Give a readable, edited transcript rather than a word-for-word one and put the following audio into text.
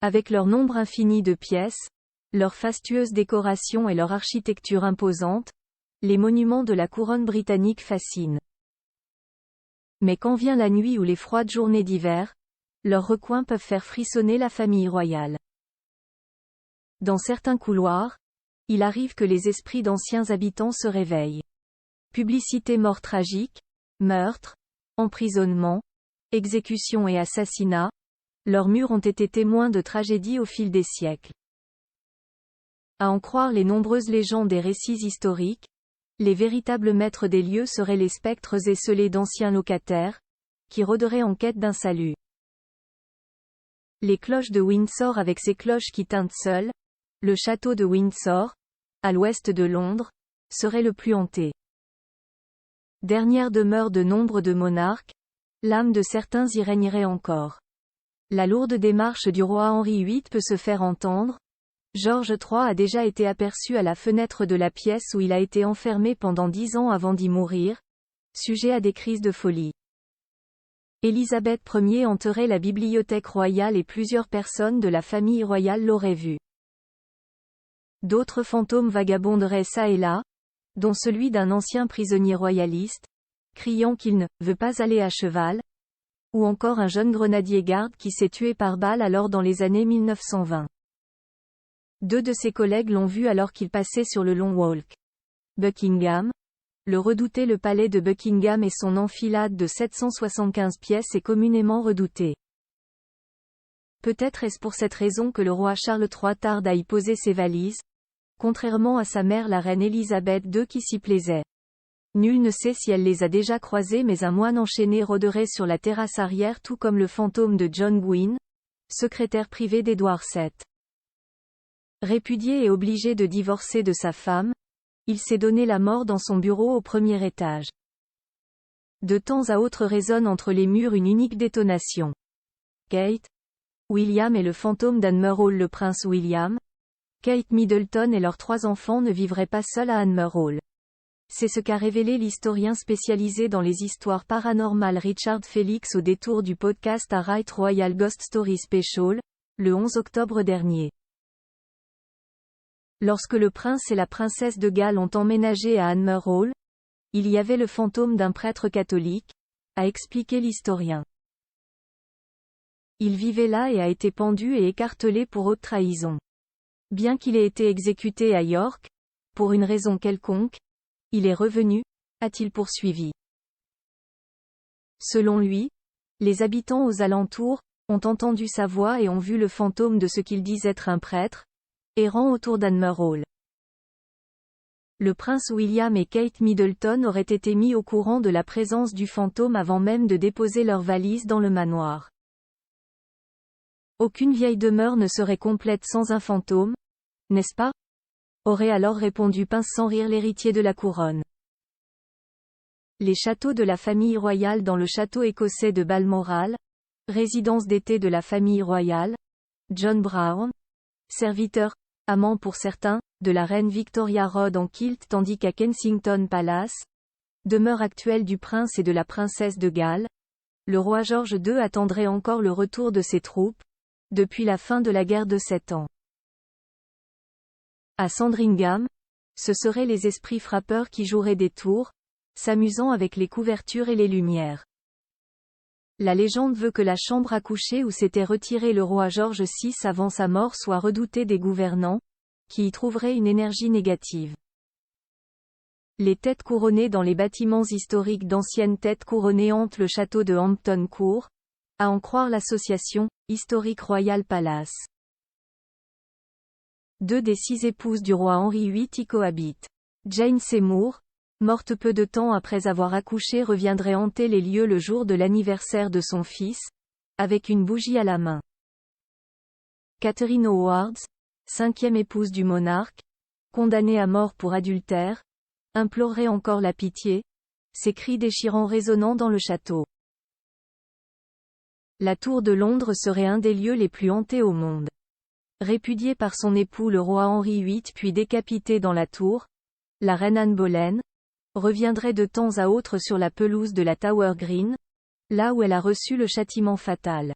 Avec leur nombre infini de pièces, leur fastueuse décoration et leur architecture imposante, les monuments de la couronne britannique fascinent. Mais quand vient la nuit ou les froides journées d'hiver, leurs recoins peuvent faire frissonner la famille royale. Dans certains couloirs, il arrive que les esprits d'anciens habitants se réveillent. Publicité mort tragique, meurtre, emprisonnement, exécution et assassinat, leurs murs ont été témoins de tragédies au fil des siècles. À en croire les nombreuses légendes et récits historiques, les véritables maîtres des lieux seraient les spectres esseulés d'anciens locataires, qui rôderaient en quête d'un salut. Les cloches de Windsor avec ses cloches qui tintent seules, le château de Windsor, à l'ouest de Londres, serait le plus hanté. Dernière demeure de nombre de monarques, l'âme de certains y régnerait encore. La lourde démarche du roi Henri VIII peut se faire entendre. George III a déjà été aperçu à la fenêtre de la pièce où il a été enfermé pendant 10 ans avant d'y mourir, sujet à des crises de folie. Élisabeth Ier hanterait la bibliothèque royale et plusieurs personnes de la famille royale l'auraient vu. D'autres fantômes vagabonderaient çà et là, dont celui d'un ancien prisonnier royaliste, criant qu'il ne veut pas aller à cheval, ou encore un jeune grenadier-garde qui s'est tué par balle alors dans les années 1920. 2 de ses collègues l'ont vu alors qu'il passait sur le Long Walk. Buckingham, le redouté. Le palais de Buckingham et son enfilade de 775 pièces est communément redouté. Peut-être est-ce pour cette raison que le roi Charles III tarde à y poser ses valises, contrairement à sa mère la reine Élisabeth II qui s'y plaisait. Nul ne sait si elle les a déjà croisés, mais un moine enchaîné rôderait sur la terrasse arrière tout comme le fantôme de John Gwynne, secrétaire privé d'Édouard VII. Répudié et obligé de divorcer de sa femme, il s'est donné la mort dans son bureau au premier étage. De temps à autre résonne entre les murs une unique détonation. Kate, William et le fantôme d'Anne Hall. Le prince William, Kate Middleton et leurs 3 enfants ne vivraient pas seuls à Anne Hall. C'est ce qu'a révélé l'historien spécialisé dans les histoires paranormales Richard Felix au détour du podcast A Right Royal Ghost Story Special, le 11 octobre dernier. Lorsque le prince et la princesse de Galles ont emménagé à Anne Hall, il y avait le fantôme d'un prêtre catholique, a expliqué l'historien. Il vivait là et a été pendu et écartelé pour haute trahison. Bien qu'il ait été exécuté à York, pour une raison quelconque, il est revenu, a-t-il poursuivi. Selon lui, les habitants aux alentours ont entendu sa voix et ont vu le fantôme de ce qu'ils disent être un prêtre, errant autour d'Anne Hall. Le prince William et Kate Middleton auraient été mis au courant de la présence du fantôme avant même de déposer leurs valises dans le manoir. Aucune vieille demeure ne serait complète sans un fantôme, n'est-ce pas? Aurait alors répondu pince sans rire l'héritier de la couronne. Les châteaux de la famille royale. Dans le château écossais de Balmoral, résidence d'été de la famille royale, John Brown, serviteur, amant pour certains, de la reine Victoria Rhodes en kilt, tandis qu'à Kensington Palace, demeure actuelle du prince et de la princesse de Galles, le roi George II attendrait encore le retour de ses troupes, depuis la fin de la guerre de 7 ans. À Sandringham, ce seraient les esprits frappeurs qui joueraient des tours, s'amusant avec les couvertures et les lumières. La légende veut que la chambre à coucher où s'était retiré le roi George VI avant sa mort soit redoutée des gouvernants, qui y trouveraient une énergie négative. Les têtes couronnées. Dans les bâtiments historiques, d'anciennes têtes couronnées hantent le château de Hampton Court, à en croire l'association historique Royal Palace. 2 des 6 épouses du roi Henri VIII y cohabitent. Jane Seymour, morte peu de temps après avoir accouché, reviendrait hanter les lieux le jour de l'anniversaire de son fils, avec une bougie à la main. Catherine Howard, 5e épouse du monarque, condamnée à mort pour adultère, implorerait encore la pitié, ses cris déchirants résonnant dans le château. La tour de Londres serait un des lieux les plus hantés au monde. Répudiée par son époux le roi Henri VIII puis décapitée dans la tour, la reine Anne Boleyn reviendrait de temps à autre sur la pelouse de la Tower Green, là où elle a reçu le châtiment fatal.